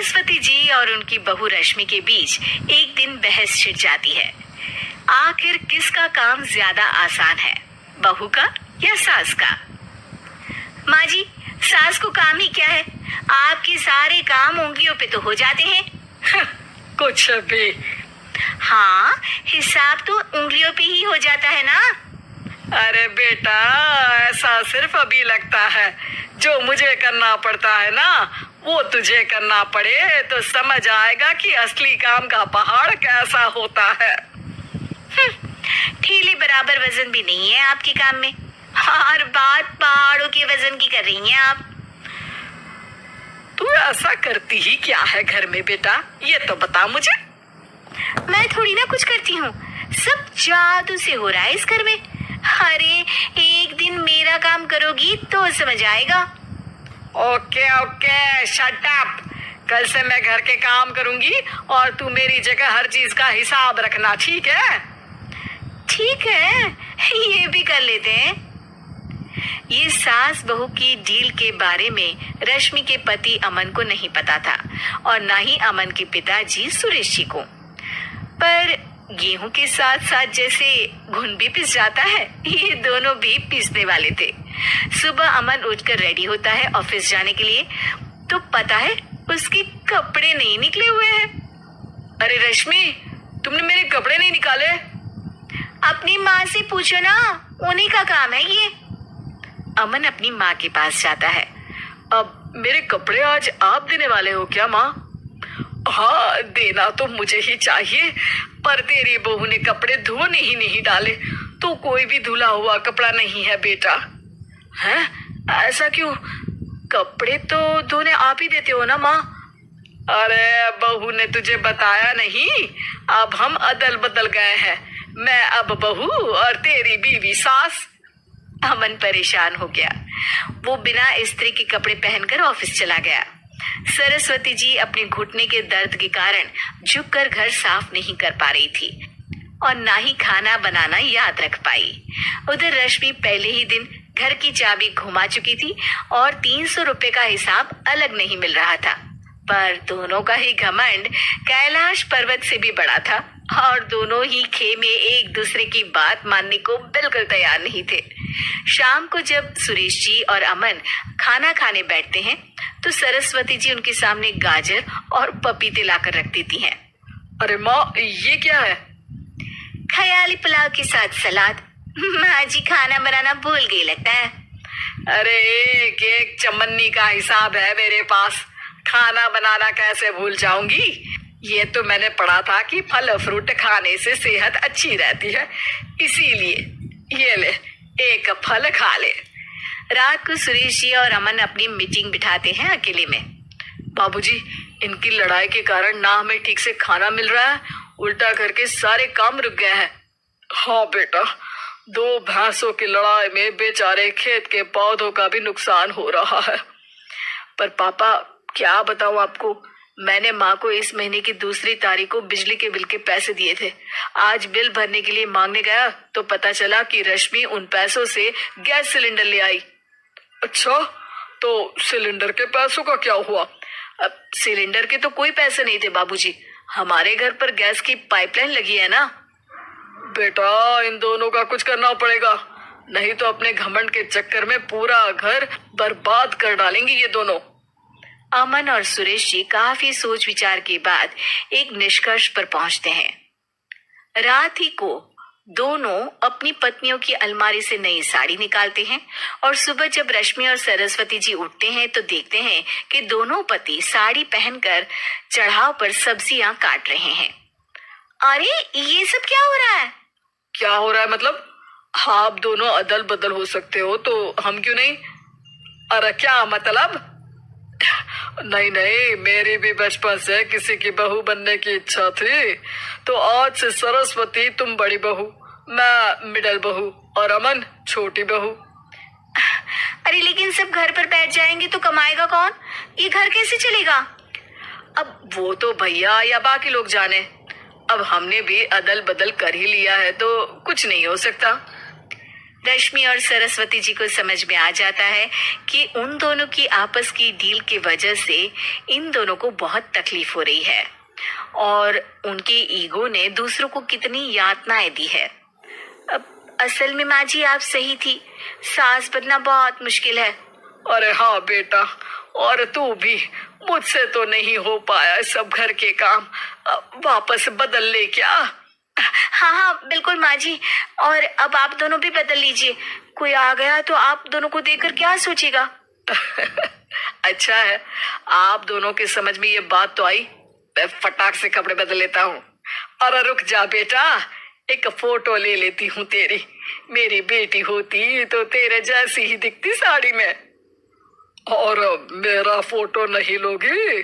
सरस्वती जी और उनकी बहू रश्मि के बीच एक दिन बहस छिड़ जाती है। आखिर किसका काम ज्यादा आसान है, बहू का या सास का? माँ जी, सास को काम ही क्या है, आपके सारे काम उंगलियों पे तो हो जाते हैं। कुछ भी। हाँ, हिसाब तो उंगलियों पे ही हो जाता है ना। अरे बेटा, ऐसा सिर्फ अभी लगता है। जो मुझे करना पड़ता है ना, वो तुझे करना पड़े तो समझ आएगा कि असली काम का पहाड़ कैसा होता है। ठेले बराबर वजन भी नहीं है आपके काम में, और बात पहाड़ों के वजन की कर रही हैं आप। तू ऐसा करती ही क्या है घर में बेटा, ये तो बता मुझे। मैं थोड़ी ना कुछ करती हूँ, सब जादू से हो रहा है इस घर में। अरे एक दिन मेरा काम करोगी तो समझ आएगा। Okay okay, shut up. कल से मैं घर के काम करूंगी और तू मेरी जगह हर चीज का हिसाब रखना, ठीक है? ठीक है, ये भी कर लेते हैं। ये सास बहू की डील के बारे में रश्मि के पति अमन को नहीं पता था और ना ही अमन के पिताजी सुरेश जी को। पर गेहूं के साथ साथ जैसे घुन भी पिस जाता है, ये दोनों भी पिसने वाले थे। सुबह अमन उठकर रेडी होता है ऑफिस जाने के लिए, तो पता है उसके कपड़े नहीं निकले हुए हैं। अरे रश्मि, तुमने मेरे कपड़े नहीं निकाले? अपनी माँ से पूछो ना, उन्हीं का काम है ये। अमन अपनी माँ के पास जाता है। अब मेरे कपड़े आज आप देने वाले हो क्या माँ? हाँ, देना तो मुझे ही चाहिए, पर तेरी बहू ने कपड़े धोने ही नहीं डाले, तो कोई भी धुला हुआ कपड़ा नहीं है बेटा। हैं? ऐसा क्यों? कपड़े तो धोने आप ही देते हो ना माँ? अरे बहू ने तुझे बताया नहीं, अब हम अदल बदल गए हैं। मैं अब बहू और तेरी बीवी सास। अमन परेशान हो गया। वो बिना इस्त्री के कपड़े पहनकर ऑफिस चला गया। सरस्वती जी अपने घुटने के दर्द के कारण झुककर घर साफ नहीं कर पा रही थी और ना ही खाना बनाना याद रख पाई। उधर रश्मि पहले ही दिन घर की चाबी घुमा चुकी थी और 300 रुपए का हिसाब अलग नहीं मिल रहा था। पर दोनों का ही घमंड कैलाश पर्वत से भी बड़ा था और दोनों ही खेमे एक दूसरे की बात मानने को बिल्कुल तैयार नहीं थे। शाम को जब सुरेश जी और अमन खाना खाने बैठते हैं तो सरस्वती जी उनके सामने गाजर और पपीते लाकर रख देती हैं। अरे माँ, ये क्या है? ख्याली पुलाव के साथ सलाद। माँ जी खाना बनाना भूल गई लगता है। अरे एक एक चमन्नी का हिसाब है मेरे पास, खाना बनाना कैसे भूल जाऊंगी? ये तो मैंने पढ़ा था कि फल फ्रूट खाने से सेहत अच्छी रहती है, इसीलिए ये ले, एक फल खा ले। रात को सुरेश जी और अमन अपनी मीटिंग बिठाते हैं अकेले में। बाबूजी, इनकी लड़ाई के कारण ना हमें ठीक से खाना मिल रहा है, उल्टा करके सारे काम रुक गए हैं। हाँ बेटा, 2 भैंसों की लड़ाई में बेचारे खेत के पौधों का भी नुकसान हो रहा है। पर पापा, क्या बताऊं आपको, मैंने माँ को इस महीने की 2 तारीख को बिजली के बिल के पैसे दिए थे। आज बिल भरने के लिए मांगने गया तो पता चला कि रश्मि उन पैसों से गैस सिलेंडर ले आई। अच्छा, तो सिलेंडर के पैसों का क्या हुआ? अब सिलेंडर के तो कोई पैसे नहीं थे बाबूजी, हमारे घर पर गैस की पाइपलाइन लगी है ना। बेटा, इन दोनों का कुछ करना पड़ेगा, नहीं तो अपने घमंड के चक्कर में पूरा घर बर्बाद कर डालेंगे ये दोनों। अमन और सुरेश जी काफी सोच विचार के बाद एक निष्कर्ष पर पहुंचते हैं। रात ही को दोनों अपनी पत्नियों की अलमारी से नई साड़ी निकालते हैं और सुबह जब रश्मि और सरस्वती जी उठते हैं तो देखते हैं कि दोनों पति साड़ी पहनकर चढ़ाव पर सब्जियां काट रहे हैं। अरे ये सब क्या हो रहा है? क्या हो रहा है मतलब? आप दोनों अदल बदल हो सकते हो तो हम क्यों नहीं? अरे क्या मतलब? नहीं नहीं, मेरी भी बचपन से किसी की बहू बनने की इच्छा थी, तो आज से सरस्वती तुम बड़ी बहू, मैं मिडल बहू और अमन छोटी बहू। अरे लेकिन सब घर पर बैठ जाएंगे तो कमाएगा कौन? ये घर कैसे चलेगा? अब वो तो भैया या बाकी लोग जाने, अब हमने भी अदल बदल कर ही लिया है तो कुछ नहीं हो सकता। रश्मि और सरस्वती जी को समझ में आ जाता है कि उन दोनों की आपस की डील की वजह से इन दोनों को बहुत तकलीफ हो रही है और उनके ईगो ने दूसरों को कितनी यातनाएं दी है। अब असल में माँ जी आप सही थी, सास बनना बहुत मुश्किल है। अरे हाँ बेटा, और तू भी, मुझसे तो नहीं हो पाया सब घर के काम, वापस बदल ले क्या? हाँ हाँ बिल्कुल माँ जी, और अब आप दोनों भी बदल लीजिए, कोई आ गया तो आप दोनों को देखकर क्या सोचेगा। अच्छा है, आप दोनों के समझ में ये बात तो आई। मैं फटाक से कपड़े बदल लेता हूँ। अरे रुक जा बेटा, एक फोटो ले लेती हूँ तेरी। मेरी बेटी होती तो तेरे जैसी ही दिखती साड़ी में। और मेरा फोटो नहीं लोगी?